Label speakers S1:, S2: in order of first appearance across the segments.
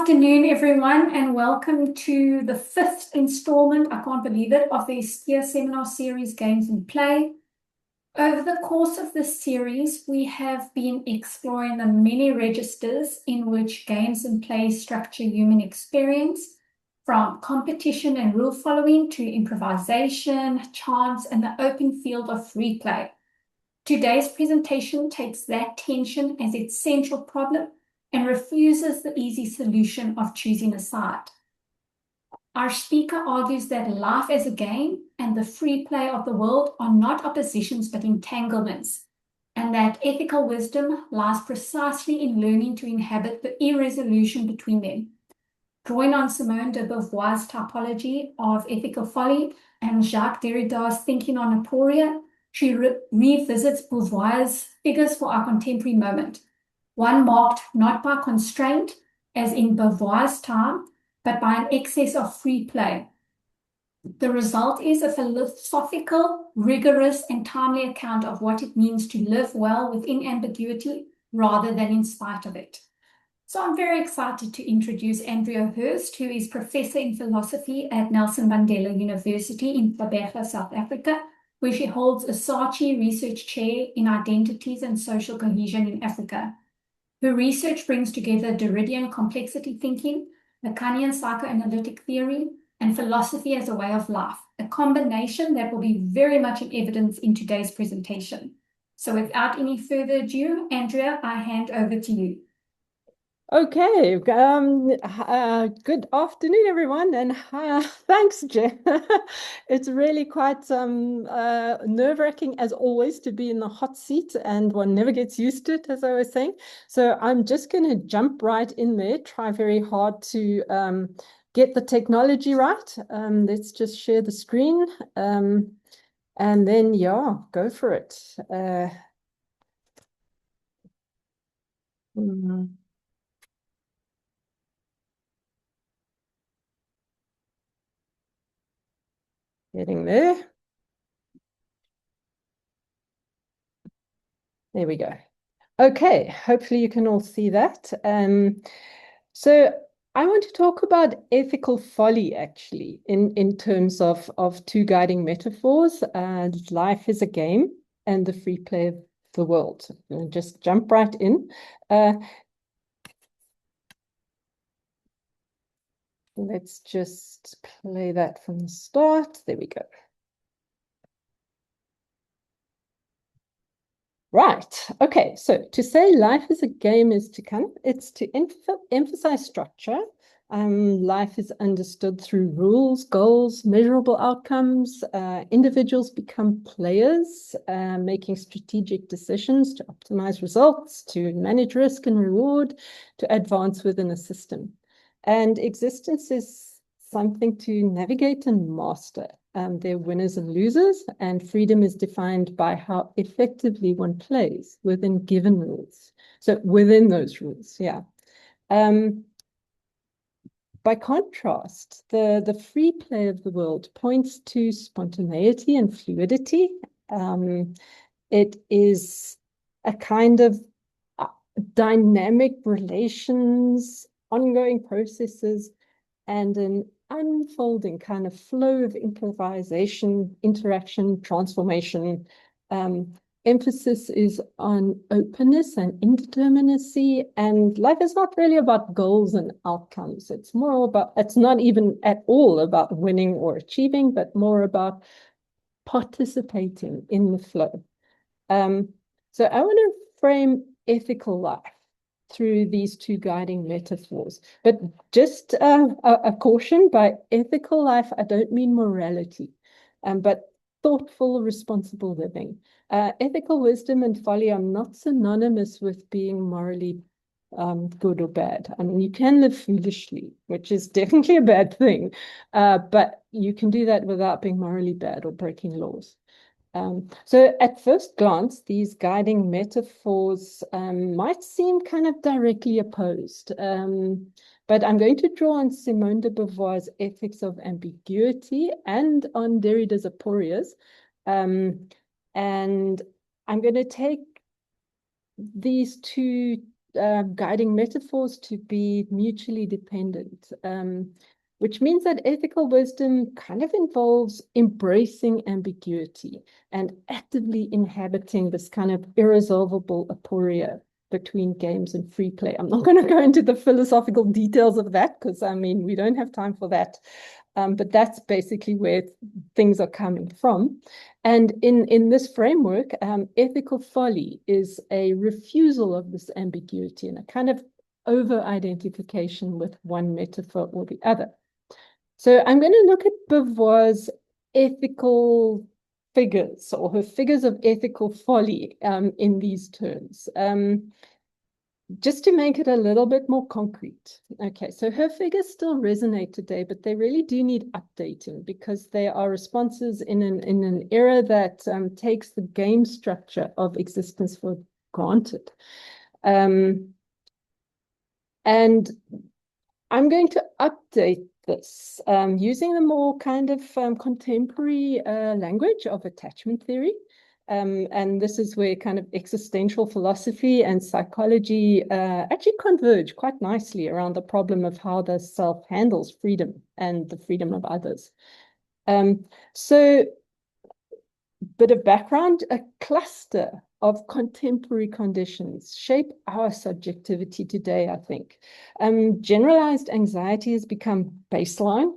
S1: afternoon, everyone, and welcome to the fifth installment, I can't believe it, of the Iscia seminar series, Games and Play. Over the course of this series, we have been exploring the many registers in which games and play structure human experience, from competition and rule following to improvisation, chance, and the open field of free play. Today's presentation takes that tension as its central problem and refuses the easy solution of choosing a side. Our speaker argues that life as a game and the free play of the world are not oppositions but entanglements, and that ethical wisdom lies precisely in learning to inhabit the irresolution between them. Drawing on Simone de Beauvoir's typology of ethical folly and Jacques Derrida's thinking on aporia, she revisits Beauvoir's figures for our contemporary moment, one marked not by constraint, as in Beauvoir's time, but by an excess of free play. The result is a philosophical, rigorous, and timely account of what it means to live well within ambiguity rather than in spite of it. So I'm very excited to introduce Andrea Hurst, who is Professor in Philosophy at Nelson Mandela University in Gqeberha, South Africa, where she holds a Saatchi Research Chair in Identities and Social Cohesion in Africa. Her research brings together Derridian complexity thinking, Lacanian psychoanalytic theory, and philosophy as a way of life, a combination that will be very much in evidence in today's presentation. So without any further ado, Andrea, I hand over to you.
S2: Okay, good afternoon, everyone, and thanks, Jen. It's really quite nerve-wracking, as always, to be in the hot seat, and one never gets used to it, as I was saying. So I'm just going to jump right in there, try very hard to get the technology right. Let's just share the screen, and then, yeah, go for it. Getting there. There we go. Okay, hopefully you can all see that. So I want to talk about ethical folly, actually, in terms of two guiding metaphors, life is a game and the free play of the world. And just jump right in. Let's just play that from the start. There we go. Right. Okay. So to say life is a game is to it's to emphasize structure. Life is understood through rules, goals, measurable outcomes. Individuals become players, making strategic decisions to optimize results, to manage risk and reward, to advance within a system. And existence is something to navigate and master. They're winners and losers, and freedom is defined by how effectively one plays within given rules. So within those rules, yeah. By contrast, the free play of the world points to spontaneity and fluidity. It is a kind of dynamic relations, ongoing processes, and an unfolding kind of flow of improvisation, interaction, transformation. Emphasis is on openness and indeterminacy, and life is not really about goals and outcomes. It's more about, it's not even at all about winning or achieving, but more about participating in the flow. So I want to frame ethical life through these two guiding metaphors. But just a caution, by ethical life, I don't mean morality, but thoughtful, responsible living. Ethical wisdom and folly are not synonymous with being morally good or bad. I mean, you can live foolishly, which is definitely a bad thing, but you can do that without being morally bad or breaking laws. So at first glance, these guiding metaphors might seem kind of directly opposed, but I'm going to draw on Simone de Beauvoir's ethics of ambiguity and on Derrida's aporias, and I'm going to take these two guiding metaphors to be mutually dependent, which means that ethical wisdom kind of involves embracing ambiguity and actively inhabiting this kind of irresolvable aporia between games and free play. I'm not going to go into the philosophical details of that because, I mean, we don't have time for that. But that's basically where things are coming from. And in this framework, ethical folly is a refusal of this ambiguity and a kind of over-identification with one metaphor or the other. So I'm going to look at Beauvoir's ethical figures, or her figures of ethical folly, in these terms. Just to make it a little bit more concrete. Okay, so her figures still resonate today, but they really do need updating because they are responses in an era that takes the game structure of existence for granted. And I'm going to update this using the more kind of contemporary language of attachment theory. And this is where kind of existential philosophy and psychology actually converge quite nicely around the problem of how the self handles freedom and the freedom of others. So, bit of background, a cluster of contemporary conditions shape our subjectivity today, I think. Generalized anxiety has become baseline,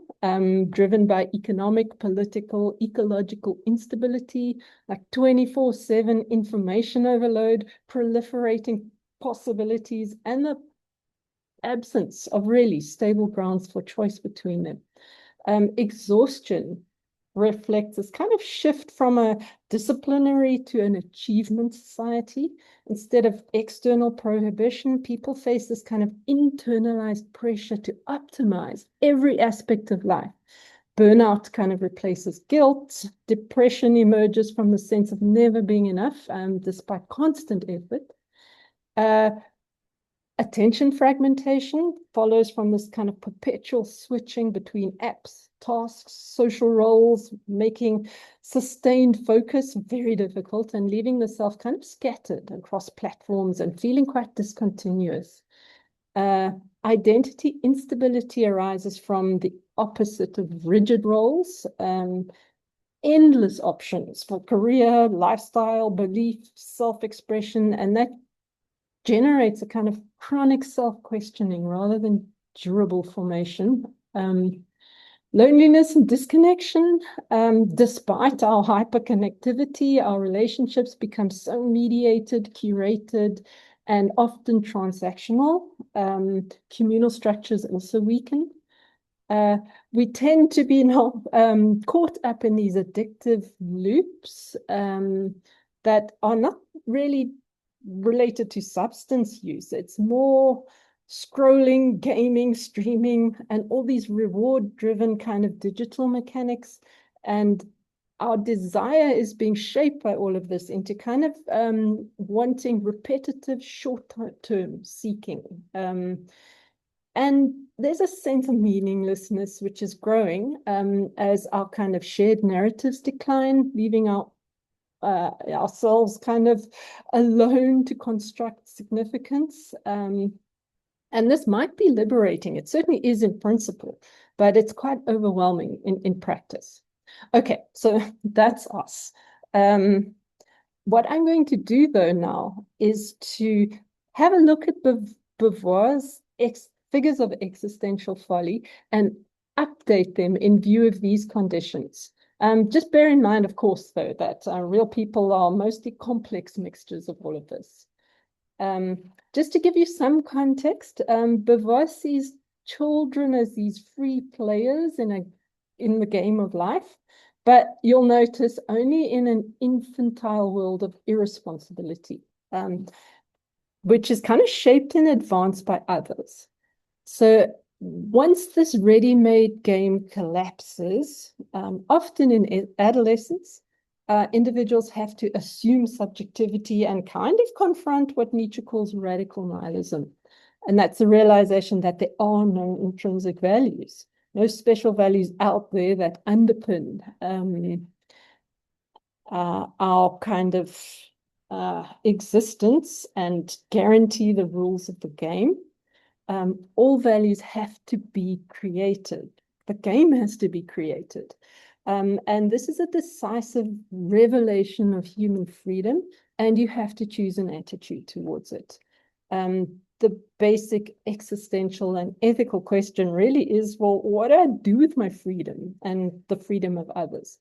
S2: driven by economic, political, ecological instability, like 24/7 information overload, proliferating possibilities, and the absence of really stable grounds for choice between them. Exhaustion reflects this kind of shift from a disciplinary to an achievement society. Instead of external prohibition, people face this kind of internalized pressure to optimize every aspect of life. Burnout kind of replaces guilt. Depression emerges from the sense of never being enough, despite constant effort. Attention fragmentation follows from this kind of perpetual switching between apps, tasks, social roles, making sustained focus very difficult and leaving the self kind of scattered across platforms and feeling quite discontinuous. Identity instability arises from the opposite of rigid roles, endless options for career, lifestyle, belief, self-expression, and that generates a kind of chronic self-questioning rather than durable formation. Loneliness and disconnection, despite our hyperconnectivity, our relationships become so mediated, curated, and often transactional. Communal structures also weaken. We tend to be now caught up in these addictive loops that are not really related to substance use. It's more scrolling, gaming, streaming, and all these reward-driven kind of digital mechanics. And our desire is being shaped by all of this into kind of wanting repetitive short-term seeking. And there's a sense of meaninglessness which is growing as our kind of shared narratives decline, leaving ourselves kind of alone to construct significance. And this might be liberating. It certainly is in principle, but it's quite overwhelming in practice. Okay, so that's us. What I'm going to do, though, now is to have a look at Beauvoir's figures of existential folly and update them in view of these conditions. Just bear in mind, of course, though, that real people are mostly complex mixtures of all of this. Just to give you some context, Beauvoir sees children as these free players in the game of life, but you'll notice only in an infantile world of irresponsibility, which is kind of shaped in advance by others. So once this ready-made game collapses, often in adolescence, individuals have to assume subjectivity and kind of confront what Nietzsche calls radical nihilism. And that's the realization that there are no intrinsic values, no special values out there that underpin our kind of existence and guarantee the rules of the game. All values have to be created. The game has to be created. And this is a decisive revelation of human freedom, and you have to choose an attitude towards it. The basic existential and ethical question really is, well, what do I do with my freedom and the freedom of others?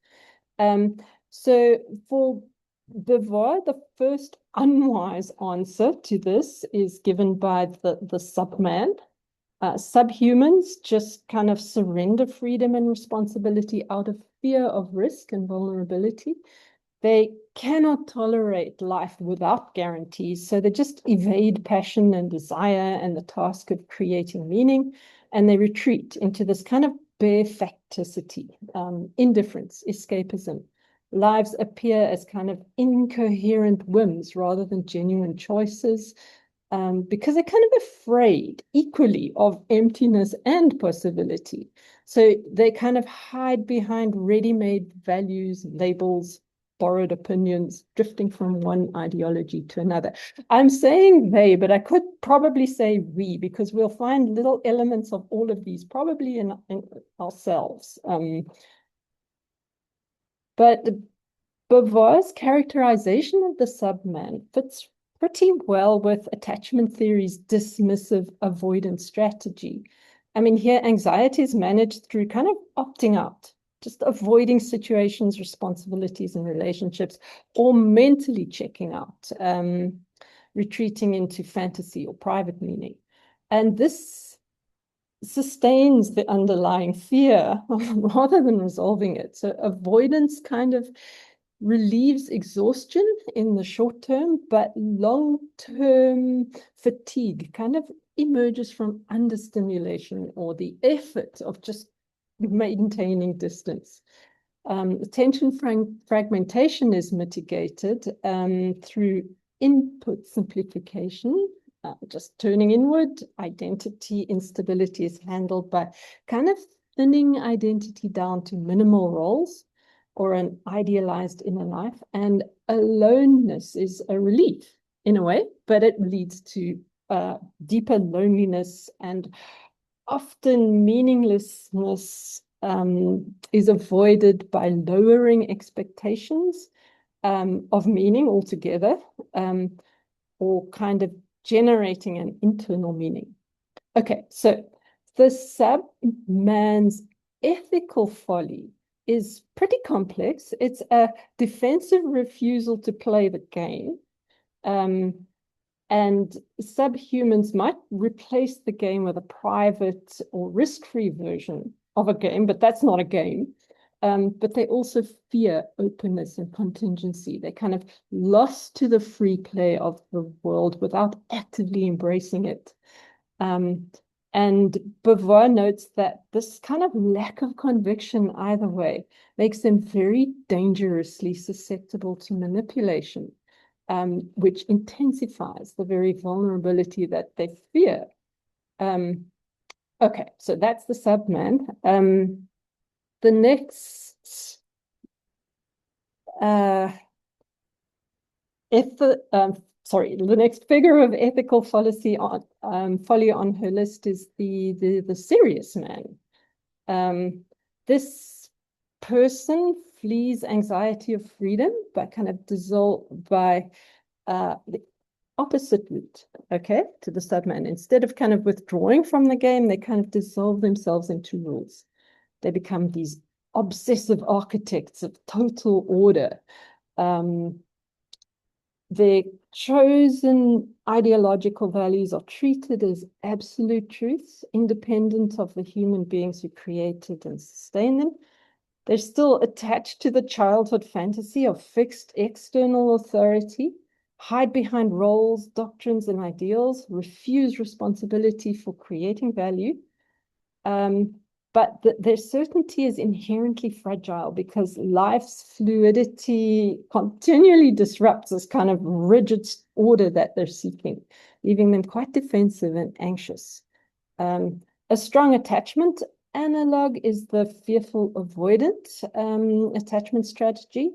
S2: So for Beauvoir, the first unwise answer to this is given by the subman. Subhumans just kind of surrender freedom and responsibility out of fear of risk and vulnerability. They cannot tolerate life without guarantees, so they just evade passion and desire and the task of creating meaning, and they retreat into this kind of bare facticity, indifference, escapism. Lives appear as kind of incoherent whims rather than genuine choices, because they're kind of afraid equally of emptiness and possibility. So they kind of hide behind ready-made values, labels, borrowed opinions, drifting from one ideology to another. I'm saying they, but I could probably say we, because we'll find little elements of all of these probably in ourselves. But Beauvoir's characterization of the subman fits pretty well with attachment theory's dismissive avoidance strategy. I mean, here anxiety is managed through kind of opting out, just avoiding situations, responsibilities, and relationships, or mentally checking out, retreating into fantasy or private meaning. And this sustains the underlying fear rather than resolving it. So avoidance kind of relieves exhaustion in the short term, but long-term fatigue kind of emerges from understimulation or the effort of just maintaining distance. Attention fragmentation is mitigated through input simplification, just turning inward. Identity instability is handled by kind of thinning identity down to minimal roles or an idealized inner life. And aloneness is a relief in a way, but it leads to deeper loneliness, and often meaninglessness is avoided by lowering expectations of meaning altogether, or kind of generating an internal meaning. Okay, so the subman's ethical folly is pretty complex. It's a defensive refusal to play the game. And subhumans might replace the game with a private or risk-free version of a game, but that's not a game. But they also fear openness and contingency. They're kind of lost to the free play of the world without actively embracing it. And Beauvoir notes that this kind of lack of conviction either way makes them very dangerously susceptible to manipulation, which intensifies the very vulnerability that they fear. Okay, so that's the subman. The next the next figure of ethical folly on her list is the serious man. This person flees anxiety of freedom by kind of by the opposite route, okay, to the subman. Instead of kind of withdrawing from the game, they kind of dissolve themselves into rules. They become these obsessive architects of total order. Their chosen ideological values are treated as absolute truths, independent of the human beings who created and sustain them. They're still attached to the childhood fantasy of fixed external authority, hide behind roles, doctrines, and ideals, refuse responsibility for creating value. But their certainty is inherently fragile because life's fluidity continually disrupts this kind of rigid order that they're seeking, leaving them quite defensive and anxious. A strong attachment analog is the fearful avoidant attachment strategy.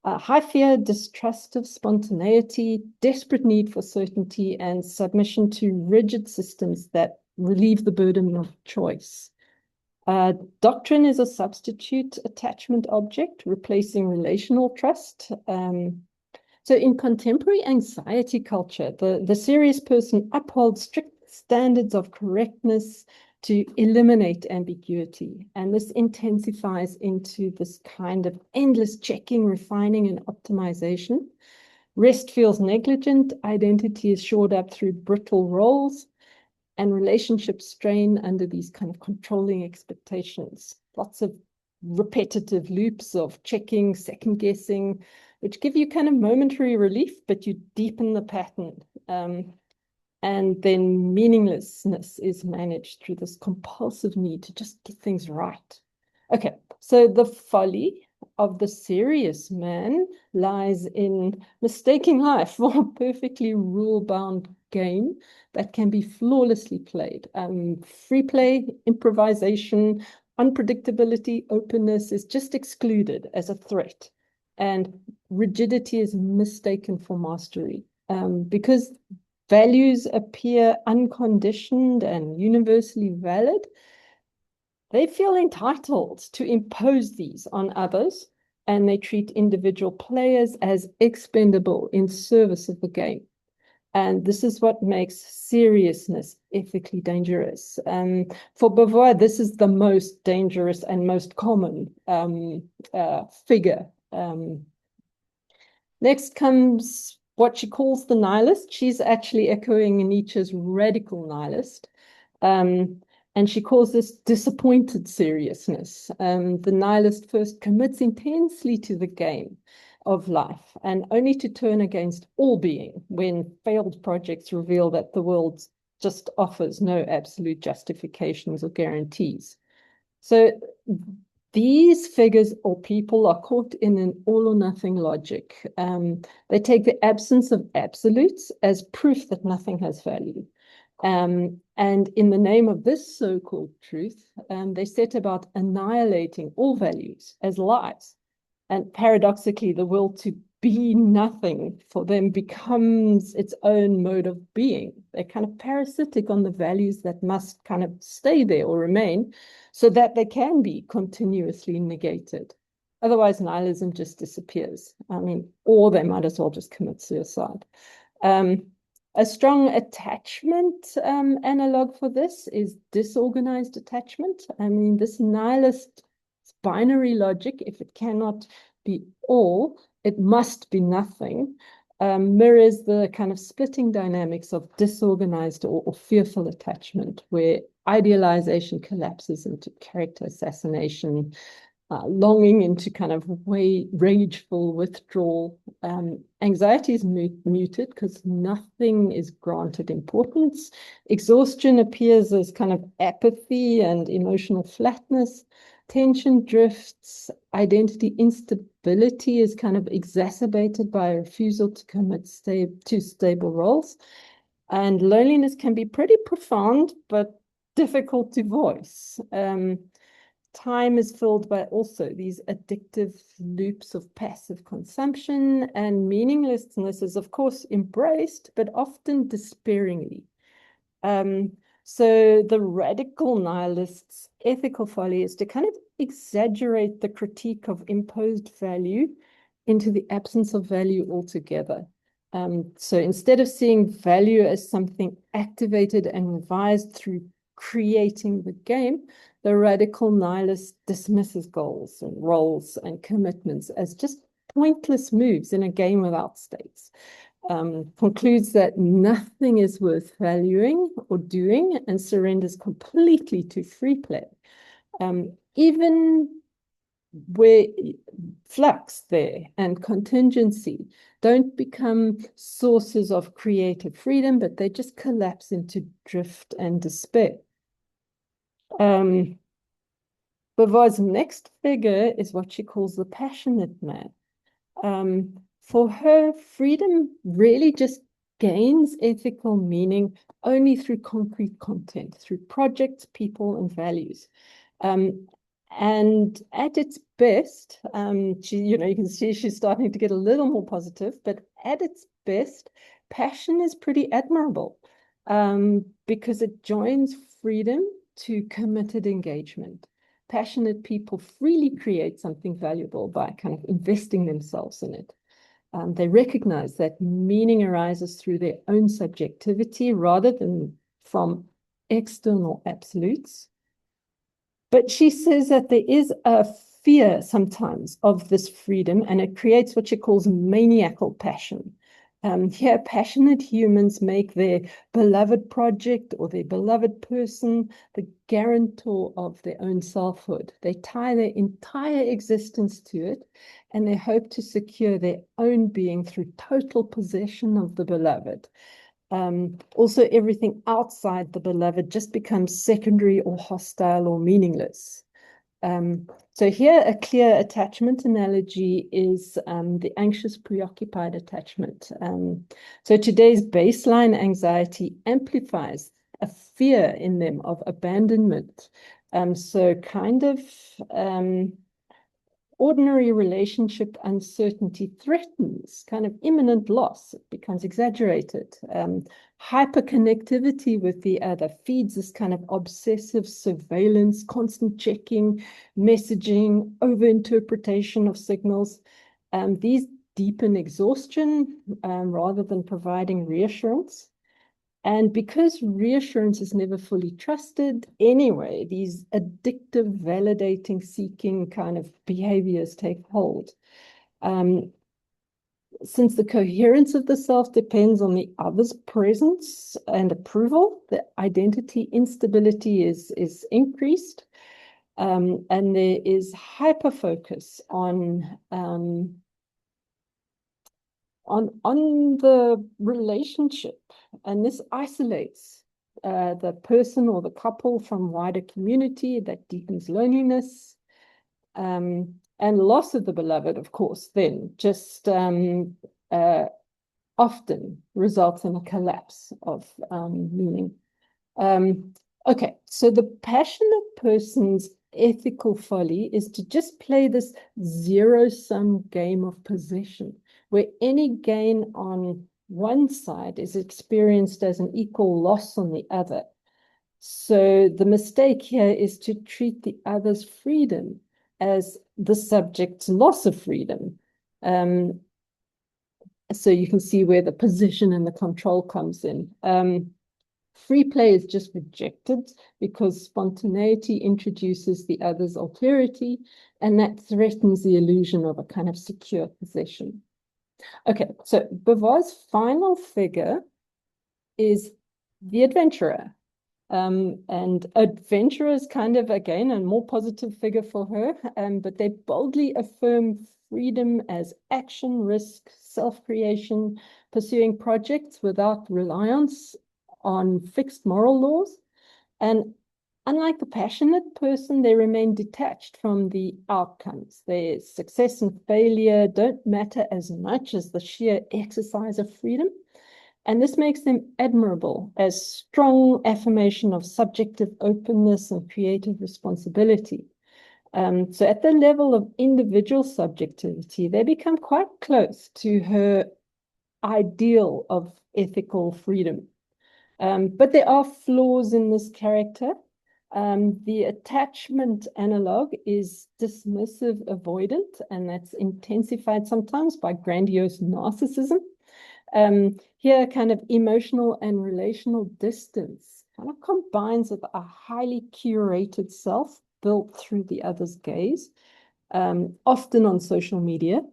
S2: High fear, distrust of spontaneity, desperate need for certainty, and submission to rigid systems that relieve the burden of choice. Doctrine is a substitute attachment object, replacing relational trust. So in contemporary anxiety culture, the serious person upholds strict standards of correctness to eliminate ambiguity. And this intensifies into this kind of endless checking, refining, and optimization. Rest feels negligent. Identity is shored up through brittle roles, and relationships strain under these kind of controlling expectations. Lots of repetitive loops of checking, second guessing, which give you kind of momentary relief, but you deepen the pattern. And then meaninglessness is managed through this compulsive need to just get things right. Okay, so the folly of the serious man lies in mistaking life for a perfectly rule-bound game that can be flawlessly played. Free play, improvisation, unpredictability, openness is just excluded as a threat. And rigidity is mistaken for mastery. Because values appear unconditioned and universally valid, they feel entitled to impose these on others, and they treat individual players as expendable in service of the game. And this is what makes seriousness ethically dangerous. For Beauvoir, this is the most dangerous and most common figure. Next comes what she calls the nihilist. She's actually echoing Nietzsche's radical nihilist. And she calls this disappointed seriousness. The nihilist first commits intensely to the game of life, and only to turn against all being when failed projects reveal that the world just offers no absolute justifications or guarantees. So these figures or people are caught in an all or nothing logic. They take the absence of absolutes as proof that nothing has value. And in the name of this so-called truth, they set about annihilating all values as lies. And paradoxically, the will to be nothing for them becomes its own mode of being. They're kind of parasitic on the values that must kind of stay there or remain so that they can be continuously negated. Otherwise, nihilism just disappears. I mean, or they might as well just commit suicide. A strong attachment analog for this is disorganized attachment. I mean, this nihilist binary logic, if it cannot be all, it must be nothing, mirrors the kind of splitting dynamics of disorganized or fearful attachment, where idealization collapses into character assassination, longing into kind of rageful withdrawal. Anxiety is muted because nothing is granted importance. Exhaustion appears as kind of apathy and emotional flatness. Tension drifts. Identity instability is kind of exacerbated by a refusal to commit to stable roles. And loneliness can be pretty profound, but difficult to voice. Time is filled by also these addictive loops of passive consumption, and meaninglessness is, of course, embraced, but often despairingly. So the radical nihilist's ethical folly is to kind of exaggerate the critique of imposed value into the absence of value altogether. So instead of seeing value as something activated and revised through creating the game, the radical nihilist dismisses goals and roles and commitments as just pointless moves in a game without stakes. Concludes that nothing is worth valuing or doing, and surrenders completely to free play. Even where flux there and contingency don't become sources of creative freedom, but they just collapse into drift and despair. Beauvoir's next figure is what she calls the passionate man. For her, freedom really just gains ethical meaning only through concrete content, through projects, people, and values. And at its best, you can see she's starting to get a little more positive, but at its best, passion is pretty admirable because it joins freedom to committed engagement. Passionate people freely create something valuable by kind of investing themselves in it. They recognize that meaning arises through their own subjectivity rather than from external absolutes. But she says that there is a fear sometimes of this freedom, and it creates what she calls maniacal passion. Here, passionate humans make their beloved project or their beloved person the guarantor of their own selfhood. They tie their entire existence to it, and they hope to secure their own being through total possession of the beloved. Also, everything outside the beloved just becomes secondary or hostile or meaningless. So here, a clear attachment analogy is the anxious, preoccupied attachment. So today's baseline anxiety amplifies a fear in them of abandonment. So kind of ordinary relationship uncertainty threatens kind of imminent loss. It becomes exaggerated. Hyperconnectivity with the other feeds this kind of obsessive surveillance, constant checking, messaging, overinterpretation of signals. These deepen exhaustion rather than providing reassurance. And because reassurance is never fully trusted anyway, these addictive, validating, seeking kind of behaviors take hold. Since the coherence of the self depends on the other's presence and approval, the identity instability is increased. And there is hyper-focus on the relationship, and this isolates the person or the couple from wider community. That deepens loneliness, and loss of the beloved, of course, then just often results in a collapse of meaning. Okay, so the passionate person's ethical folly is to just play this zero-sum game of possession, where any gain on one side is experienced as an equal loss on the other. So the mistake here is to treat the other's freedom as the subject's loss of freedom. So you can see where the position and the control comes in. Free play is just rejected because spontaneity introduces the other's alterity, and that threatens the illusion of a kind of secure possession. Okay, so Beauvoir's final figure is the adventurer. And adventurer is kind of, again, a more positive figure for her, but they boldly affirm freedom as action, risk, self-creation, pursuing projects without reliance on fixed moral laws. And unlike the passionate person, they remain detached from the outcomes. Their success and failure don't matter as much as the sheer exercise of freedom. And this makes them admirable as strong affirmation of subjective openness and creative responsibility. So at the level of individual subjectivity, they become quite close to her ideal of ethical freedom. But there are flaws in this character. The attachment analog is dismissive avoidant, and that's intensified sometimes by grandiose narcissism. Here, kind of emotional and relational distance kind of combines with a highly curated self built through the other's gaze, often on social media,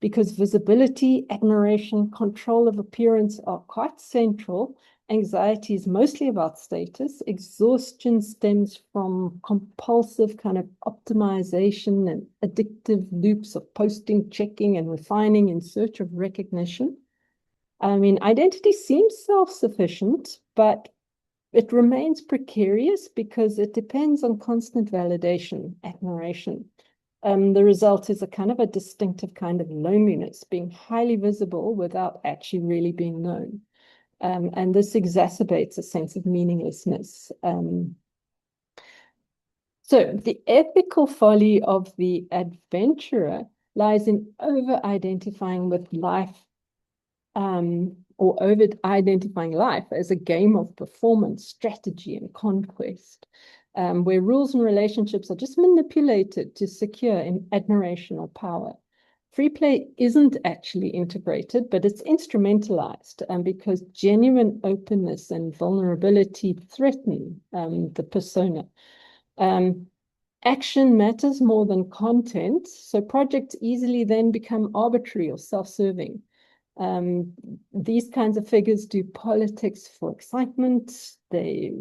S2: because visibility, admiration, control of appearance are quite central. Anxiety is mostly about status. Exhaustion stems from compulsive kind of optimization and addictive loops of posting, checking, and refining in search of recognition. I mean, identity seems self-sufficient, but it remains precarious because it depends on constant validation, admiration. The result is a kind of a distinctive kind of loneliness, being highly visible without actually really being known. And this exacerbates a sense of meaninglessness. So the ethical folly of the adventurer lies in over-identifying with life, or over-identifying life as a game of performance, strategy, and conquest, where rules and relationships are just manipulated to secure admiration or power. Free play isn't actually integrated, but it's instrumentalized, because genuine openness and vulnerability threaten the persona. Action matters more than content, so projects easily then become arbitrary or self-serving. These kinds of figures do politics for excitement, they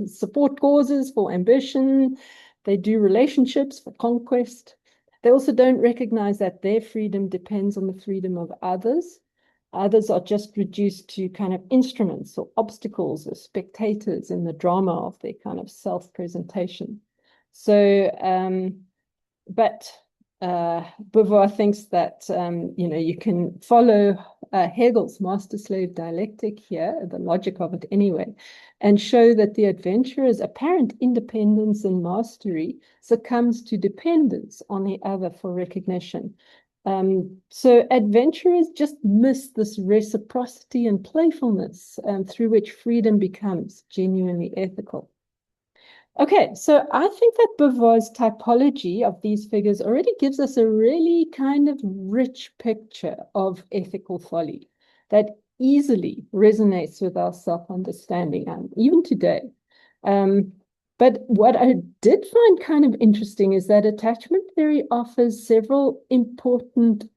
S2: support causes for ambition, they do relationships for conquest. They also don't recognize that their freedom depends on the freedom of others. Others are just reduced to kind of instruments or obstacles or spectators in the drama of their kind of self-presentation. So, but Beauvoir thinks that, you can follow Hegel's master-slave dialectic here, the logic of it anyway, and show that the adventurer's apparent independence and mastery succumbs to dependence on the other for recognition. So adventurers just miss this reciprocity and playfulness through which freedom becomes genuinely ethical. Okay, so I think that Beauvoir's typology of these figures already gives us a really kind of rich picture of ethical folly that easily resonates with our self-understanding, and even today. But what I did find kind of interesting is that attachment theory offers several important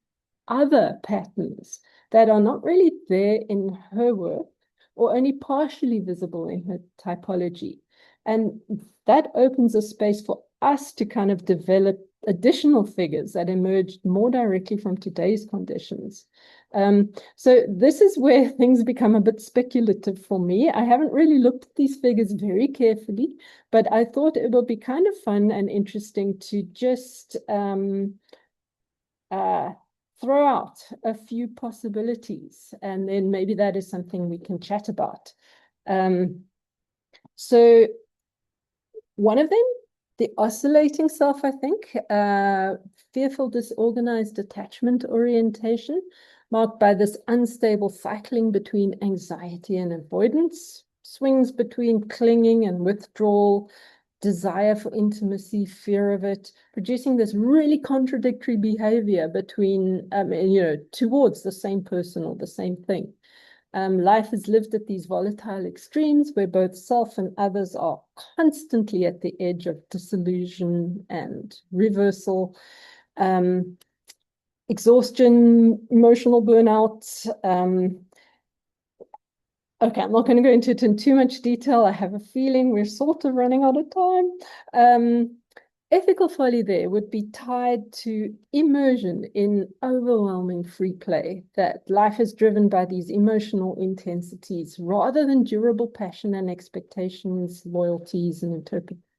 S2: other patterns that are not really there in her work or only partially visible in her typology. And that opens a space for us to kind of develop additional figures that emerged more directly from today's conditions. So this is where things become a bit speculative for me. I haven't really looked at these figures very carefully, but I thought it would be kind of fun and interesting to just throw out a few possibilities, and then maybe that is something we can chat about. So one of them, the oscillating self, I think, fearful, disorganized attachment orientation, marked by this unstable cycling between anxiety and avoidance, swings between clinging and withdrawal, desire for intimacy, fear of it, producing this really contradictory behavior between, towards the same person or the same thing. Life is lived at these volatile extremes where both self and others are constantly at the edge of disillusion and reversal, exhaustion, emotional burnout. Okay, I'm not going to go into it in too much detail. I have a feeling we're sort of running out of time. Ethical folly there would be tied to immersion in overwhelming free play, that life is driven by these emotional intensities rather than durable passion and expectations, loyalties, and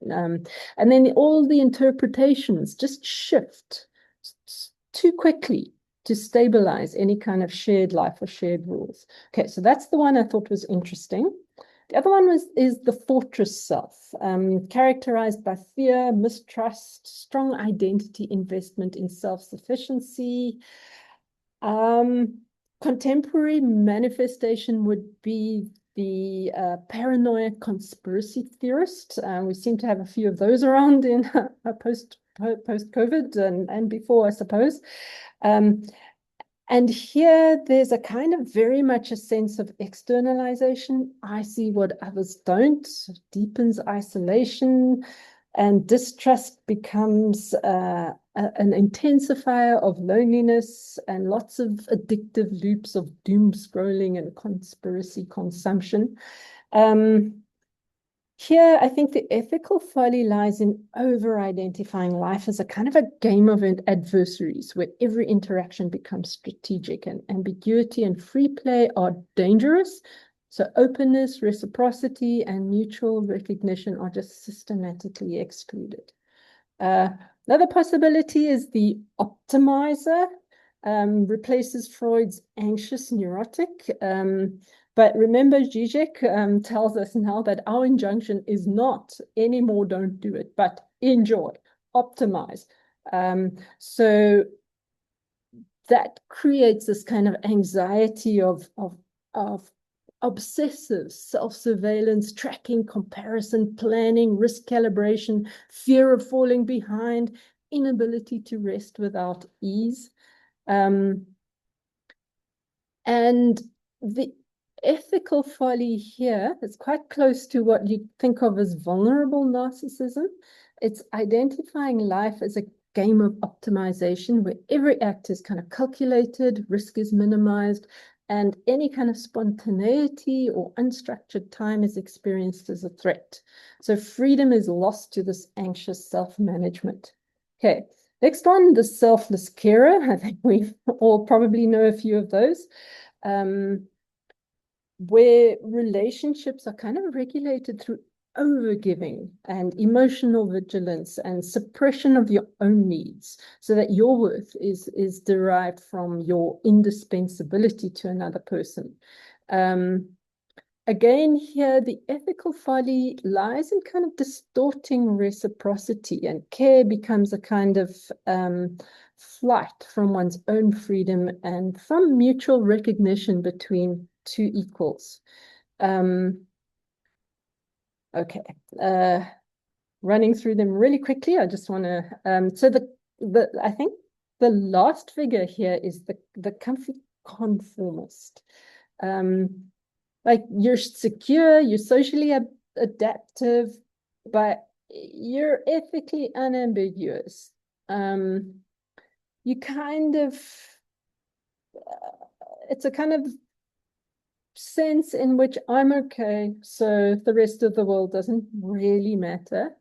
S2: and then all the interpretations just shift too quickly to stabilize any kind of shared life or shared rules. Okay, so that's the one I thought was interesting. The other one is the fortress self, characterized by fear, mistrust, strong identity investment in self-sufficiency. Contemporary manifestation would be the paranoia conspiracy theorist. We seem to have a few of those around in post-COVID and before, I suppose. And here there's a kind of very much a sense of externalization. I see what others don't, deepens isolation, and distrust becomes an intensifier of loneliness and lots of addictive loops of doom scrolling and conspiracy consumption. Here, I think the ethical folly lies in over-identifying life as a kind of a game of adversaries where every interaction becomes strategic, and ambiguity and free play are dangerous. So openness, reciprocity, and mutual recognition are just systematically excluded. Another possibility is the optimizer, replaces Freud's anxious neurotic, But remember, Zizek tells us now that our injunction is not anymore don't do it, but enjoy, optimize. So that creates this kind of anxiety of obsessive self-surveillance, tracking, comparison, planning, risk calibration, fear of falling behind, inability to rest without ease. And the ethical folly here is quite close to what you think of as vulnerable narcissism. It's identifying life as a game of optimization where every act is kind of calculated, risk is minimized, and any kind of spontaneity or unstructured time is experienced as a threat. So freedom is lost to this anxious self-management. Okay, next one, the selfless carer. I think we all probably know a few of those. Where relationships are kind of regulated through overgiving and emotional vigilance and suppression of your own needs, so that your worth is derived from your indispensability to another person. Again, here, the ethical folly lies in kind of distorting reciprocity, and care becomes a kind of flight from one's own freedom and from mutual recognition between two equals. Okay, running through them really quickly. I just want to, so I think the last figure here is the comfy conformist. Like you're secure, you're socially adaptive, but you're ethically unambiguous. You kind of, it's a kind of sense in which I'm okay, so the rest of the world doesn't really matter.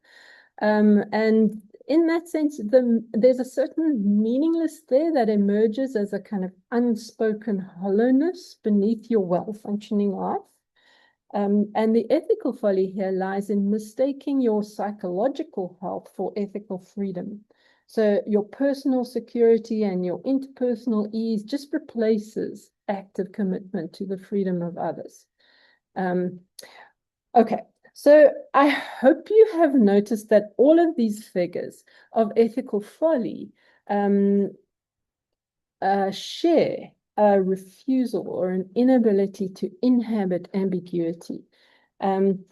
S2: And in that sense, there's a certain meaningless there that emerges as a kind of unspoken hollowness beneath your well-functioning life. And the ethical folly here lies in mistaking your psychological health for ethical freedom. So your personal security and your interpersonal ease just replaces active commitment to the freedom of others. Okay, so I hope you have noticed that all of these figures of ethical folly share a refusal or an inability to inhabit ambiguity. And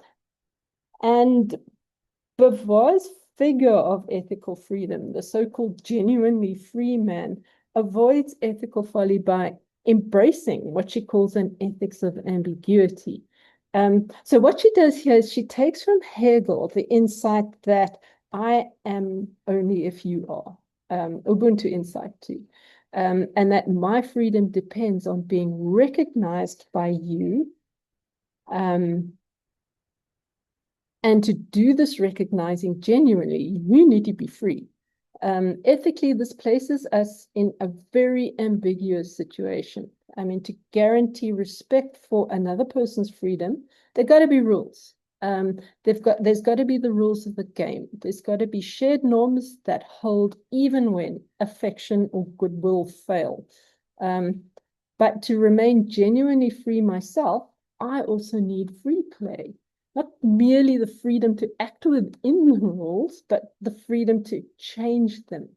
S2: Beauvoir's figure of ethical freedom, the so-called genuinely free man, avoids ethical folly by embracing what she calls an ethics of ambiguity. So what she does here is she takes from Hegel the insight that I am only if you are, Ubuntu insight too, and that my freedom depends on being recognized by you. And to do this recognizing genuinely, you need to be free. Ethically, this places us in a very ambiguous situation. I mean, to guarantee respect for another person's freedom, there got to be rules. There's got to be the rules of the game. There's got to be shared norms that hold even when affection or goodwill fail. But to remain genuinely free myself, I also need free play. Not merely the freedom to act within the rules, but the freedom to change them.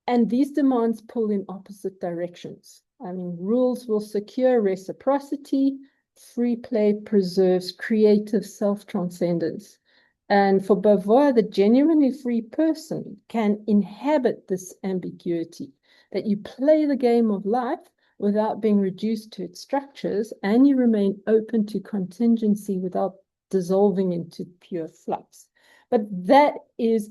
S2: And these demands pull in opposite directions. I mean, rules will secure reciprocity. Free play preserves creative self-transcendence. And for Beauvoir, the genuinely free person can inhabit this ambiguity, that you play the game of life without being reduced to its structures, and you remain open to contingency without dissolving into pure flux. But that is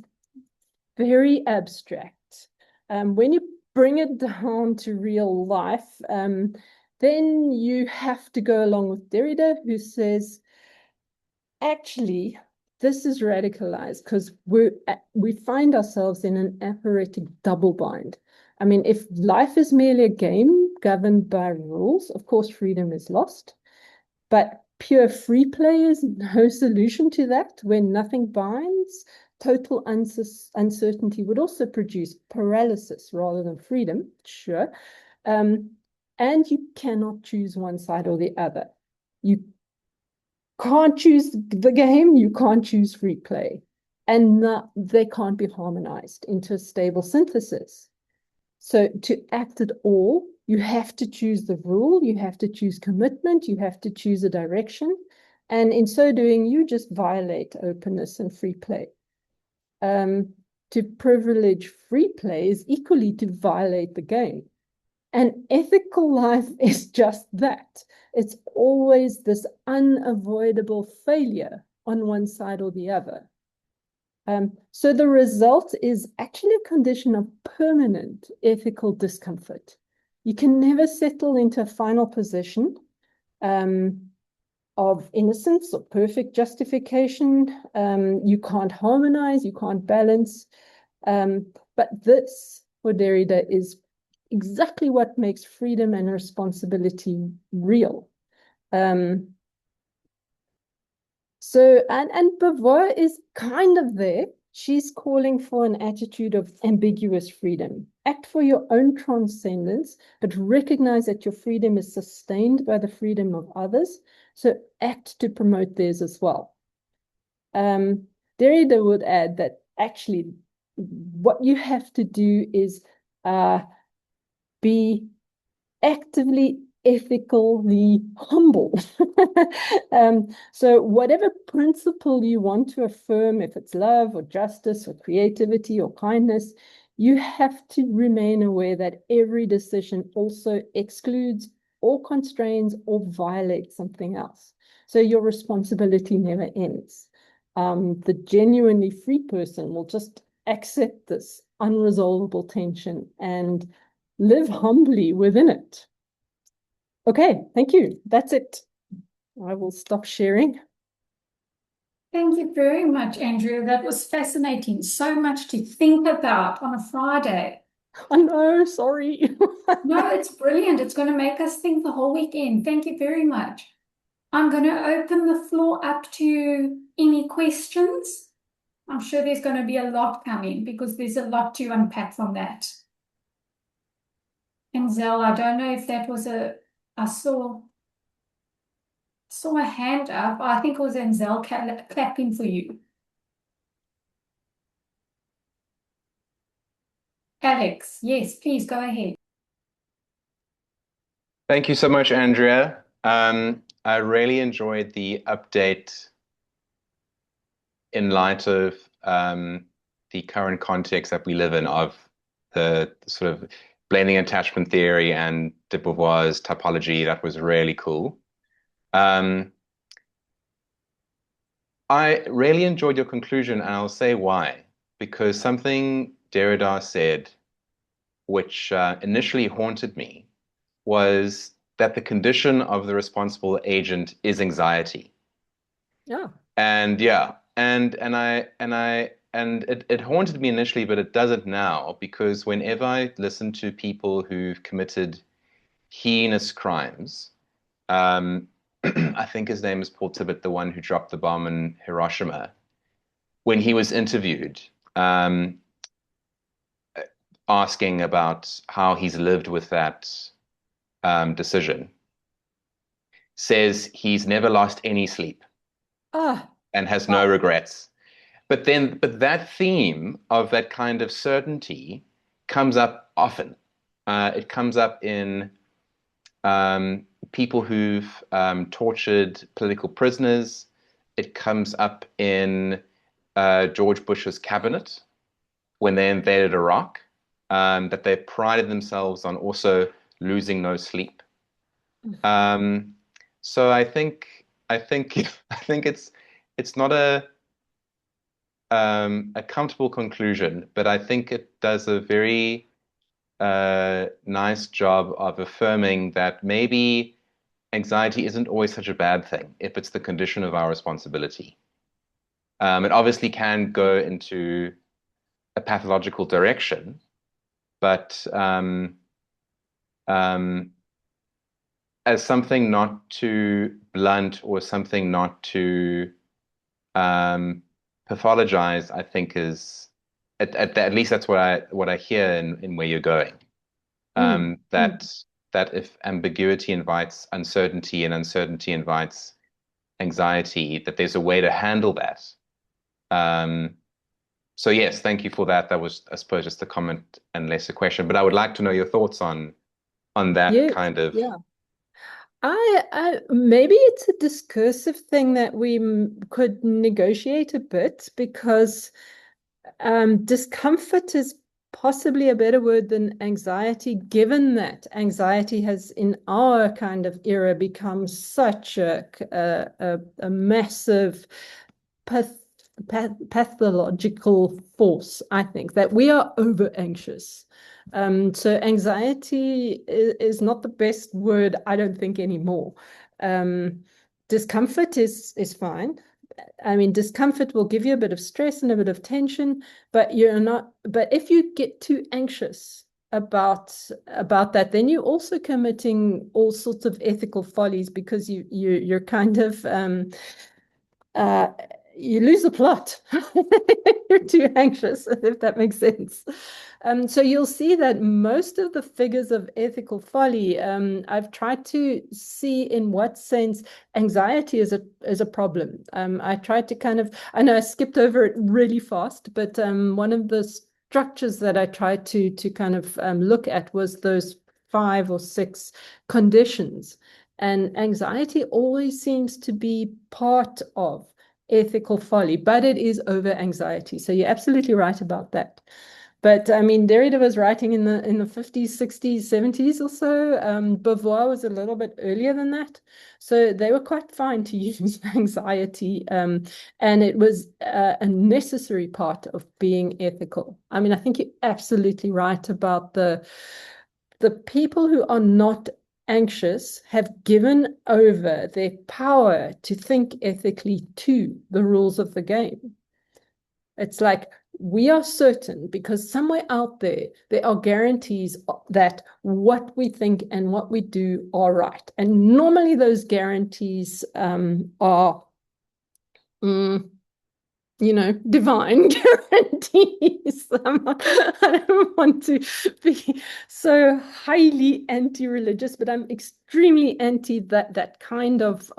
S2: very abstract. When you bring it down to real life, then you have to go along with Derrida, who says, actually, this is radicalized because we find ourselves in an aphoretic double bind. I mean, if life is merely a game governed by rules, of course, freedom is lost. But pure free play is no solution to that. When nothing binds, total uncertainty would also produce paralysis rather than freedom, sure. and you cannot choose one side or the other. You can't choose the game, you can't choose free play, and they can't be harmonized into a stable synthesis. So to act at all, you have to choose the rule, you have to choose commitment, you have to choose a direction. And in so doing, you just violate openness and free play. To privilege free play is equally to violate the game. And ethical life is just that. It's always this unavoidable failure on one side or the other. So the result is actually a condition of permanent ethical discomfort. You can never settle into a final position of innocence or perfect justification. You can't harmonize, you can't balance. But this, for Derrida, is exactly what makes freedom and responsibility real. And Beauvoir is kind of there. She's calling for an attitude of ambiguous freedom. Act for your own transcendence, but recognize that your freedom is sustained by the freedom of others. So act to promote theirs as well. Derrida would add that actually what you have to do is be actively ethically humble. So whatever principle you want to affirm, if it's love or justice or creativity or kindness, you have to remain aware that every decision also excludes or constrains or violates something else. So your responsibility never ends. The genuinely free person will just accept this unresolvable tension and live humbly within it. Okay, thank you. That's it. I will stop sharing.
S1: Thank you very much, Andrea. That was fascinating. So much to think about on a Friday.
S2: I know, sorry.
S1: No, it's brilliant. It's going to make us think the whole weekend. Thank you very much. I'm going to open the floor up to any questions. I'm sure there's going to be a lot coming because there's a lot to unpack from that. And Zell, I don't know if that was I saw a hand up. I think it was Enzel clapping for you. Alex, yes, please go ahead.
S3: Thank you so much, Andrea. I really enjoyed the update in light of the current context that we live in of the sort of blending attachment theory and de Beauvoir's typology. That was really cool. I really enjoyed your conclusion, and I'll say why. Because something Derrida said, which initially haunted me, was that the condition of the responsible agent is anxiety.
S2: Yeah.
S3: And yeah, and it haunted me initially, but it doesn't now because whenever I listen to people who've committed heinous crimes, I think his name is Paul Tibbet, the one who dropped the bomb in Hiroshima, when he was interviewed, asking about how he's lived with that decision, says he's never lost any sleep
S2: Ah,
S3: and has no regrets. But that theme of that kind of certainty comes up often. It comes up in people who've tortured political prisoners. It comes up in George Bush's cabinet when they invaded Iraq, that they prided themselves on also losing no sleep. Um, so I think it's not a comfortable conclusion, but I think it does a very nice job of affirming that maybe anxiety isn't always such a bad thing if it's the condition of our responsibility. It obviously can go into a pathological direction, but um, as something not too blunt or something not too um, pathologize, I think is at least that's what I hear in where you're going.
S2: mm,
S3: That
S2: mm.
S3: that if ambiguity invites uncertainty and uncertainty invites anxiety, that there's a way to handle that. So yes, thank you for that. That was, I suppose, just a comment and less a question. But I would like to know your thoughts on that
S2: Yes,
S3: kind of.
S2: yeah. I maybe it's a discursive thing that we could negotiate a bit, because discomfort is possibly a better word than anxiety, given that anxiety has, in our kind of era, become such a massive pathological force, I think, that we are over anxious. So anxiety is not the best word, I don't think, anymore. Discomfort is fine. I mean, discomfort will give you a bit of stress and a bit of tension, but if you get too anxious about that, then you're also committing all sorts of ethical follies, because you're kind of uh, you lose the plot. You're too anxious, if that makes sense. So you'll see that most of the figures of ethical folly, I've tried to see in what sense anxiety is a problem. I tried to I know I skipped over it really fast, but one of the structures that I tried to kind of look at was those 5 or 6 conditions. And anxiety always seems to be part of ethical folly, but it is over anxiety. So you're absolutely right about that. But I mean, Derrida was writing in the 50s, 60s, 70s or so. Beauvoir was a little bit earlier than that. So they were quite fine to use anxiety. And it was a necessary part of being ethical. I mean, I think you're absolutely right about the people who are not anxious have given over their power to think ethically to the rules of the game. It's like, we are certain, because somewhere out there are guarantees that what we think and what we do are right. And normally those guarantees are divine guarantees. I don't want to be so highly anti-religious, but I'm extremely anti that kind of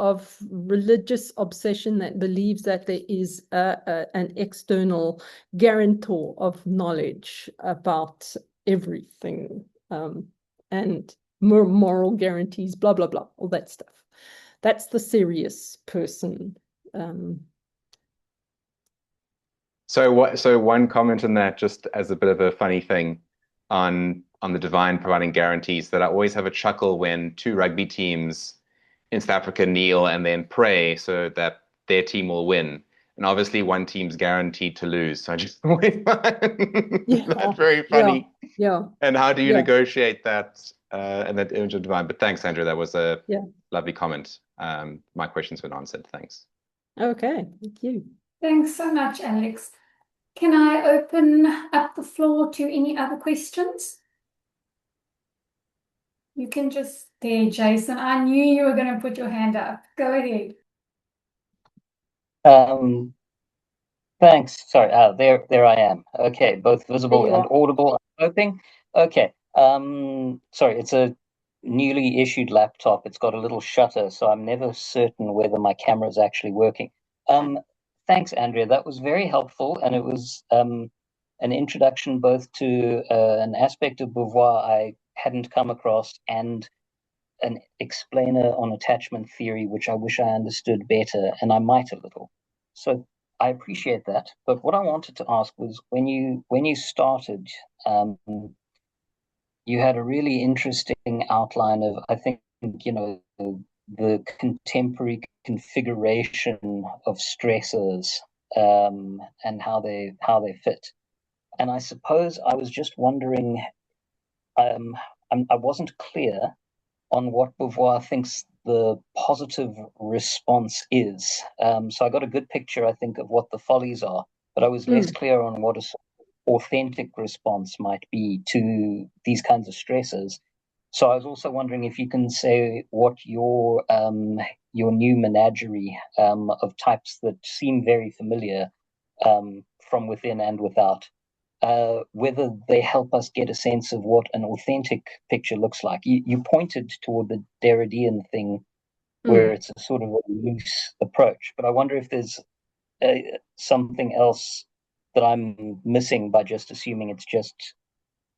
S2: religious obsession that believes that there is an external guarantor of knowledge about everything, and moral guarantees, blah, blah, blah, all that stuff. That's the serious person.
S3: So one comment on that, just as a bit of a funny thing, on the divine providing guarantees, that I always have a chuckle when 2 rugby teams in South Africa kneel and then pray so that their team will win. And obviously one team's guaranteed to lose. So I just always find that very funny.
S2: Yeah.
S3: And how do you
S2: Yeah.
S3: negotiate that and that image of divine? But thanks, Andrea. That was a lovely comment. My questions were answered. Thanks.
S2: Okay, thank you.
S1: Thanks so much, Alex. Can I open up the floor to any other questions? You can just, there, Jason. I knew you were going to put your hand up. Go ahead.
S4: Thanks. Sorry, there I am. Okay, both visible and audible, I'm hoping. Okay. Sorry, it's a newly issued laptop. It's got a little shutter, so I'm never certain whether my camera is actually working. Thanks, Andrea. That was very helpful, and it was an introduction both to an aspect of Beauvoir I hadn't come across, and an explainer on attachment theory, which I wish I understood better, and I might a little. So I appreciate that. But what I wanted to ask was, when you started, you had a really interesting outline of, I think, the contemporary configuration of stressors, and how they fit. And I suppose I was just wondering, I wasn't clear on what Beauvoir thinks the positive response is. So I got a good picture, I think, of what the follies are, but I was less clear on what an authentic response might be to these kinds of stresses. So I was also wondering if you can say what your new menagerie of types that seem very familiar, from within and without, whether they help us get a sense of what an authentic picture looks like. You pointed toward the Derridean thing, where it's a sort of a loose approach, but I wonder if there's something else that I'm missing by just assuming it's just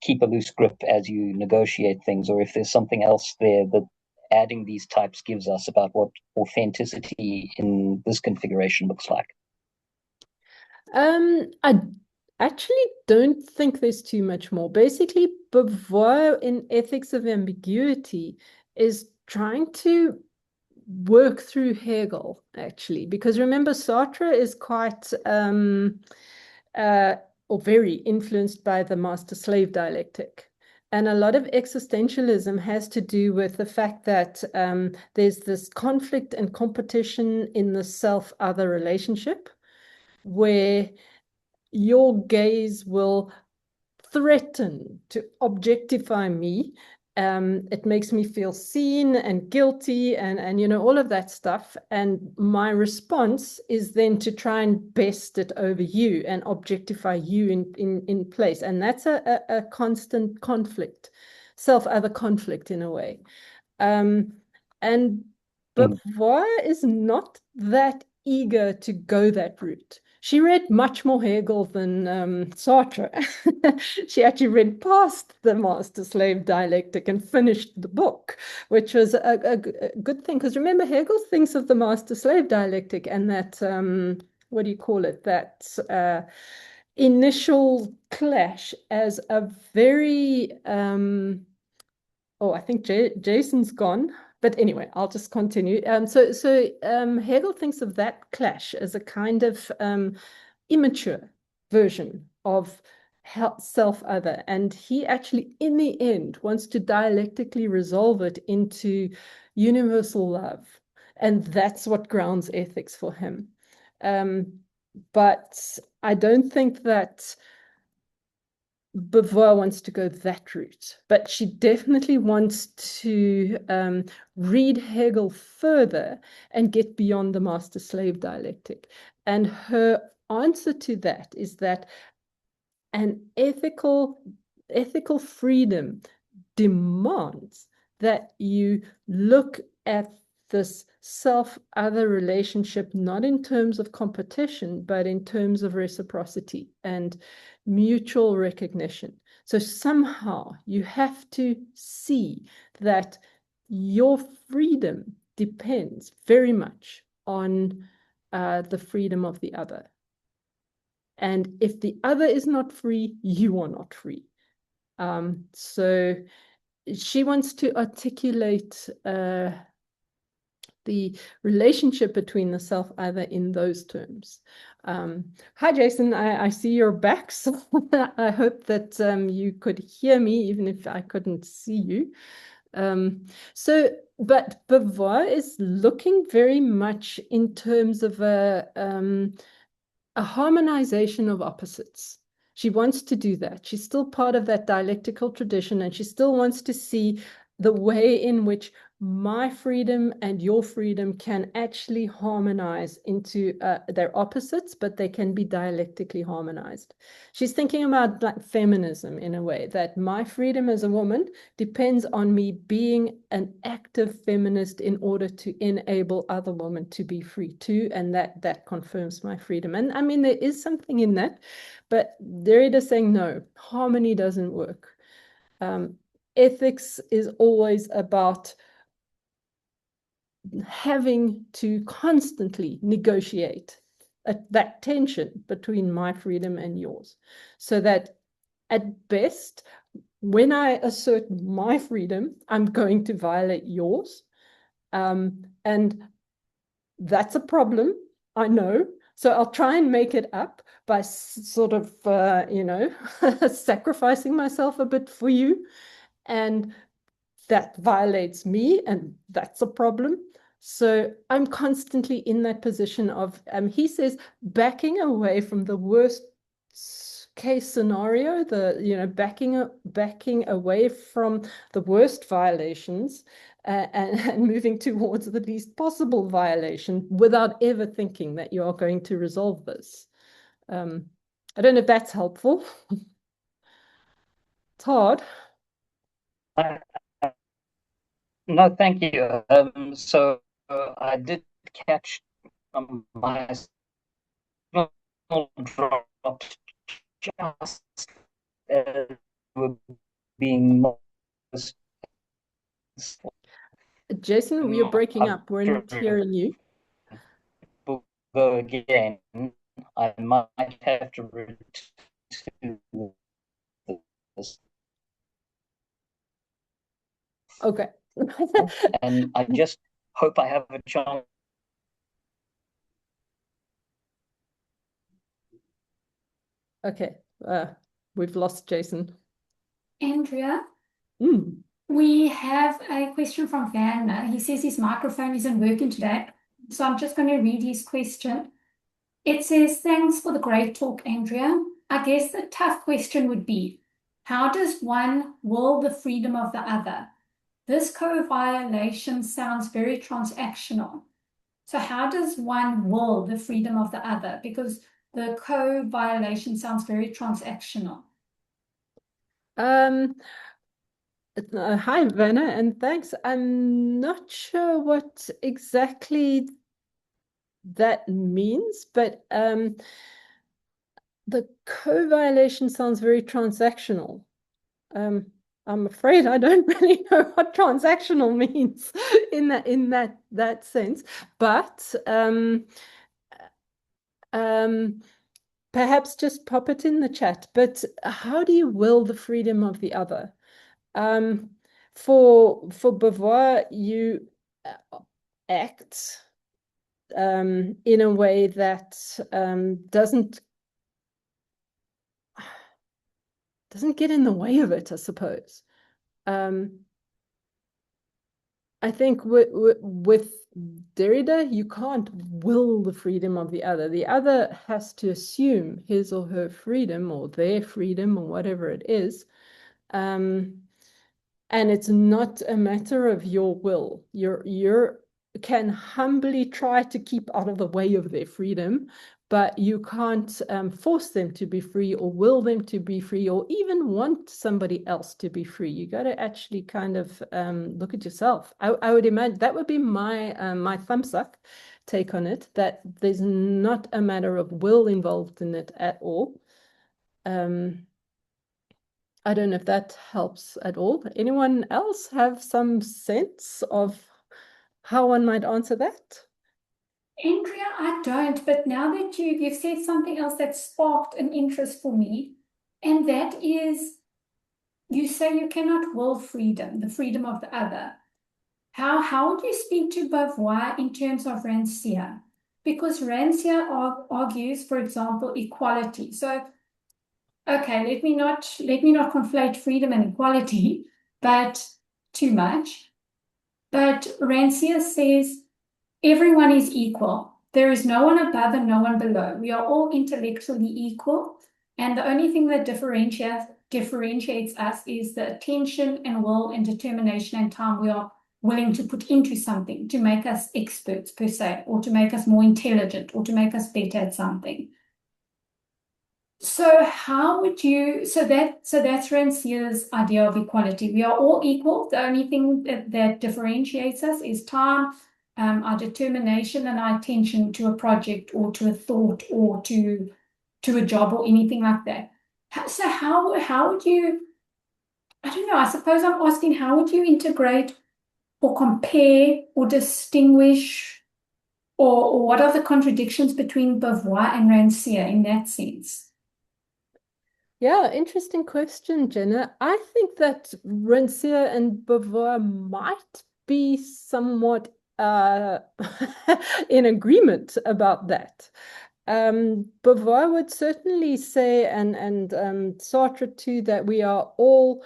S4: keep a loose grip as you negotiate things, or if there's something else there that adding these types gives us about what authenticity in this configuration looks like.
S2: I actually don't think there's too much more. Basically, Beauvoir in Ethics of Ambiguity is trying to work through Hegel, actually, because remember, Sartre is quite or very influenced by the master-slave dialectic. And a lot of existentialism has to do with the fact that there's this conflict and competition in the self-other relationship, where your gaze will threaten to objectify me. It makes me feel seen and guilty and you know, all of that stuff. And my response is then to try and best it over you and objectify you in place. And that's a constant conflict, self-other conflict in a way. And Beauvoir is not that eager to go that route. She read much more Hegel than Sartre. She actually read past the master-slave dialectic and finished the book, which was a good thing. Because remember, Hegel thinks of the master-slave dialectic and that, what do you call it, that initial clash as a very, I think Jason's gone. But anyway, I'll just continue. So Hegel thinks of that clash as a kind of immature version of self-other. And he actually, in the end, wants to dialectically resolve it into universal love. And that's what grounds ethics for him. But I don't think that Beauvoir wants to go that route, but she definitely wants to read Hegel further and get beyond the master-slave dialectic. And her answer to that is that an ethical freedom demands that you look at this self-other relationship, not in terms of competition, but in terms of reciprocity and mutual recognition. So somehow you have to see that your freedom depends very much on the freedom of the other. And if the other is not free, you are not free. So she wants to articulate the relationship between the self-other in those terms. Hi, Jason. I see your back, so I hope that you could hear me, even if I couldn't see you. But Beauvoir is looking very much in terms of a harmonization of opposites. She wants to do that. She's still part of that dialectical tradition, and she still wants to see the way in which my freedom and your freedom can actually harmonize into their opposites, but they can be dialectically harmonized. She's thinking about like feminism in a way, that my freedom as a woman depends on me being an active feminist in order to enable other women to be free too, and that confirms my freedom. And I mean, there is something in that, but Derrida's saying no, harmony doesn't work. Ethics is always about having to constantly negotiate that tension between my freedom and yours, so that at best, when I assert my freedom, I'm going to violate yours. And that's a problem, I know. So I'll try and make it up by sort of, sacrificing myself a bit for you. And that violates me, and that's a problem. So I'm constantly in that position of, he says, backing away from the worst case scenario, backing away from the worst violations and moving towards the least possible violation without ever thinking that you are going to resolve this. I don't know if that's helpful. It's hard.
S4: No, thank you. So I did catch my signal dropped just as we're being most
S2: Jason, you're breaking up. We're not hearing you.
S4: go again. I might have to return to this.
S2: Okay.
S4: And I just hope I have a chance.
S2: Okay. We've lost Jason.
S1: Andrea,
S2: Mm.
S1: we have a question from Werner. He says his microphone isn't working today, so I'm just going to read his question. It says, thanks for the great talk, Andrea. I guess the tough question would be, how does one will the freedom of the other? This co-violation sounds very transactional. So how does one will the freedom of the other? Because the co-violation sounds very transactional.
S2: Hi, Werner, and thanks. I'm not sure what exactly that means, but the co-violation sounds very transactional. I'm afraid I don't really know what transactional means in that sense, but perhaps just pop it in the chat. But how do you will the freedom of the other? For Beauvoir, you act in a way that doesn't get in the way of it, I suppose. I think with Derrida, you can't will the freedom of the other. The other has to assume his or her freedom or their freedom or whatever it is. And it's not a matter of your will. You can humbly try to keep out of the way of their freedom, but you can't force them to be free or will them to be free or even want somebody else to be free. You got to actually kind of look at yourself. I would imagine that would be my my thumbs up take on it, that there's not a matter of will involved in it at all. I don't know if that helps at all. Anyone else have some sense of how one might answer that?
S1: Andrea, I don't, but now that you've said something else that sparked an interest for me, and that is, you say you cannot will freedom, the freedom of the other. How would you speak to Beauvoir in terms of Rancière? Because Rancière argues, for example, equality. So, okay, let me not conflate freedom and equality, but too much. But Rancière says everyone is equal. There is no one above and no one below. We are all intellectually equal, and the only thing that differentiates us is the attention and will and determination and time we are willing to put into something to make us experts per se, or to make us more intelligent, or to make us better at something. So how would you, so that's Rancière's idea of equality. We are all equal. The only thing that differentiates us is time, our determination and our attention to a project or to a thought or to a job or anything like that. So how would you, I don't know, I suppose I'm asking, how would you integrate or compare or distinguish, or what are the contradictions between Beauvoir and Rancière in that sense?
S2: Yeah, interesting question, Jenna. I think that Rancière and Beauvoir might be somewhat in agreement about that. Beauvoir would certainly say, and Sartre too, that we are all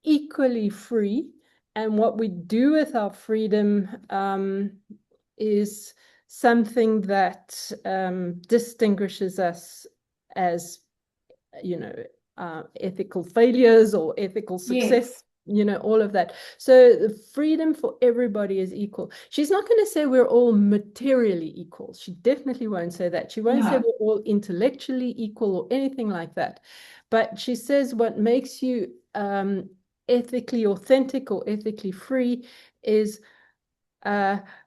S2: equally free, and what we do with our freedom is something that distinguishes us as, you know, ethical failures or ethical success.
S1: Yes.
S2: all of that. So the freedom for everybody is equal. She's not going to say we're all materially equal. She definitely won't say that. She won't say we're all intellectually equal or anything like that. But she says what makes you ethically authentic or ethically free is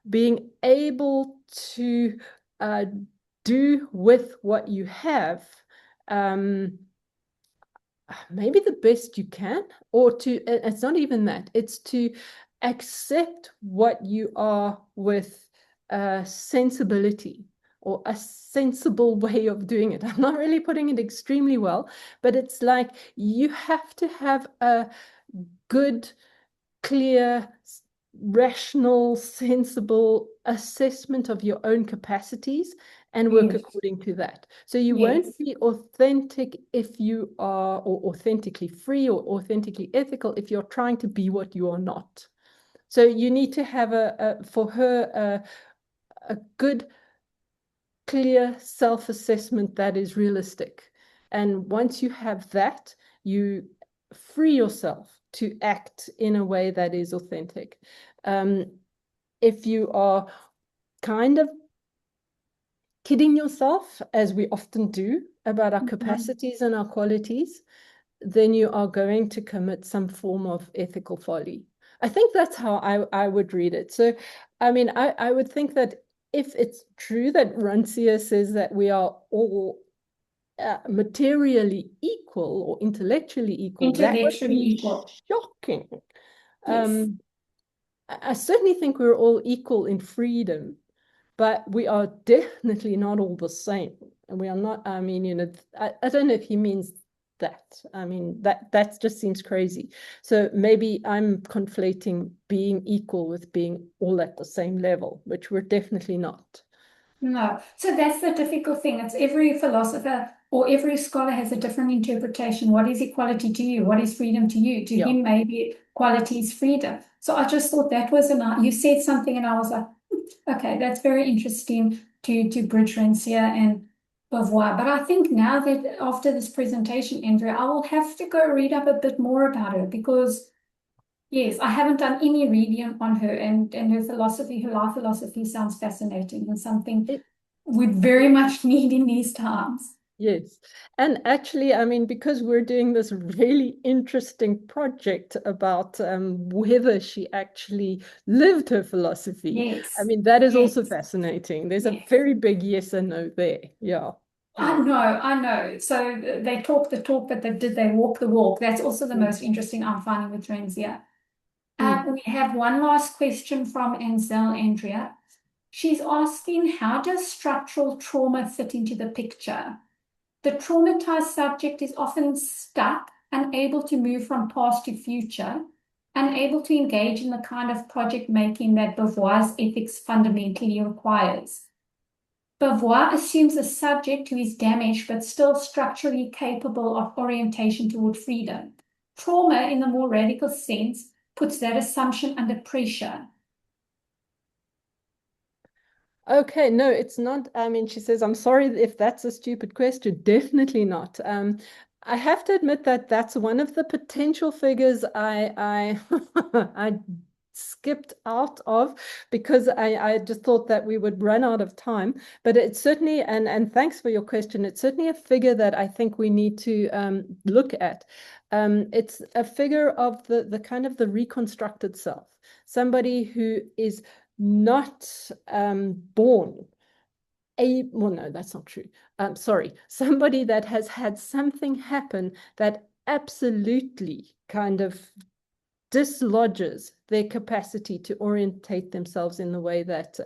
S2: being able to do with what you have maybe the best you can, or it's not even that, it's to accept what you are with sensibility or a sensible way of doing it. I'm not really putting it extremely well, but it's like you have to have a good, clear, rational, sensible assessment of your own capacities and work according to that. So you won't be authentic if you are, or authentically free or authentically ethical if you're trying to be what you are not. So you need to have for her a good, clear self-assessment that is realistic. And once you have that, you free yourself to act in a way that is authentic. If you are kind of kidding yourself, as we often do, about our capacities and our qualities, then you are going to commit some form of ethical folly. I think that's how I would read it. So, I mean, I would think that if it's true that Rancia says that we are all materially equal or intellectually equal, that would be shocking. I certainly think we're all equal in freedom, but we are definitely not all the same. And we are not, I mean, I don't know if he means that. I mean, that just seems crazy. So maybe I'm conflating being equal with being all at the same level, which we're definitely not.
S1: No. So that's the difficult thing. It's every philosopher or every scholar has a different interpretation. What is equality to you? What is freedom to you? To him, maybe equality is freedom. So I just thought that was you said something and I was like, okay, that's very interesting to bridge Rancia and Beauvoir. But I think now that after this presentation, Andrea, I will have to go read up a bit more about her because yes, I haven't done any reading on her and her philosophy, her life philosophy sounds fascinating and something we very much need in these times.
S2: Yes. And actually, I mean, because we're doing this really interesting project about whether she actually lived her philosophy.
S1: Yes.
S2: I mean, that is also fascinating. There's a very big yes and no there. Yeah.
S1: I know. So they talk the talk, but did they walk the walk? That's also the most interesting I'm finding with Rancia. We have one last question from Ansel Andrea. She's asking, how does structural trauma fit into the picture? The traumatized subject is often stuck, unable to move from past to future, unable to engage in the kind of project making that Beauvoir's ethics fundamentally requires. Beauvoir assumes a subject who is damaged but still structurally capable of orientation toward freedom. Trauma, in the more radical sense, puts that assumption under pressure.
S2: Okay, no, it's not. I mean, she says, I'm sorry if that's a stupid question. Definitely not. I have to admit that that's one of the potential figures I I skipped out of because I just thought that we would run out of time. But it's certainly, and thanks for your question, it's certainly a figure that I think we need to look at. It's a figure of the kind of the reconstructed self, somebody who is not born well, no, that's not true. Sorry, somebody that has had something happen that absolutely kind of dislodges their capacity to orientate themselves in the way that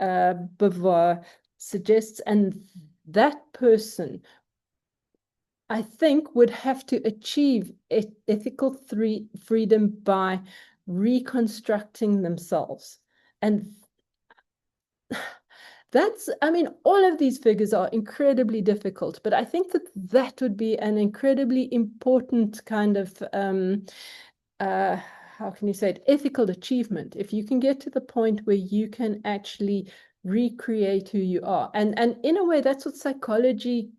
S2: Beauvoir suggests. And that person, I think, would have to achieve ethical freedom by reconstructing themselves. And that's, I mean, all of these figures are incredibly difficult, but I think that that would be an incredibly important kind of, how can you say it, ethical achievement. If you can get to the point where you can actually recreate who you are. And in a way, that's what psychology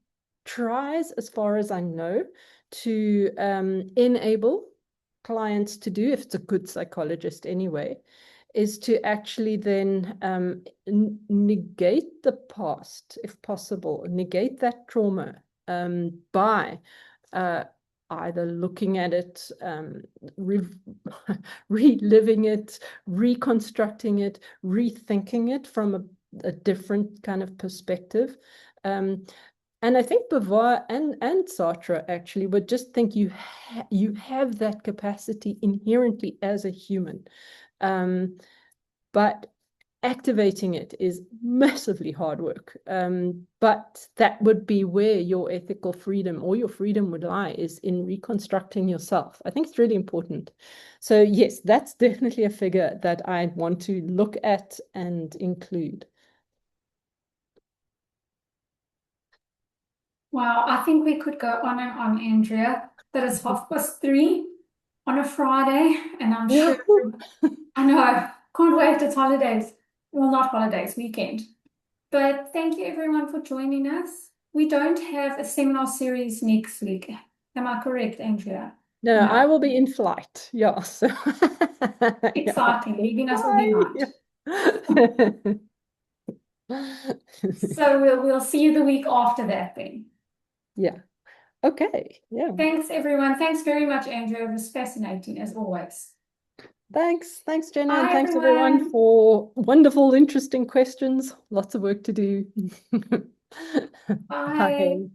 S2: tries, as far as I know, to enable. clients to do, if it's a good psychologist anyway, is to actually then negate the past, if possible, negate that trauma by either looking at it, reliving it, reconstructing it, rethinking it from a different kind of perspective. And I think Beauvoir and Sartre actually would just think you have that capacity inherently as a human. But activating it is massively hard work. But that would be where your ethical freedom or your freedom would lie, is in reconstructing yourself. I think it's really important. So yes, that's definitely a figure that I want to look at and include.
S1: Wow, I think we could go on and on, Andrea. That is 3:30 on a Friday, and I'm sure, I know, can't wait, it's holidays. Well, not holidays, weekend. But thank you everyone for joining us. We don't have a seminar series next week. Am I correct, Andrea?
S2: No, I will be in flight. Yeah. So
S1: exciting, leaving us all behind. So we'll see you the week after that then.
S2: Yeah. Okay. Yeah.
S1: Thanks everyone. Thanks very much, Andrea. It was fascinating as always.
S2: Thanks, Jenna,
S1: Bye,
S2: and thanks
S1: everyone.
S2: everyone for wonderful, interesting questions. Lots of work to do.
S1: Bye.
S2: Bye.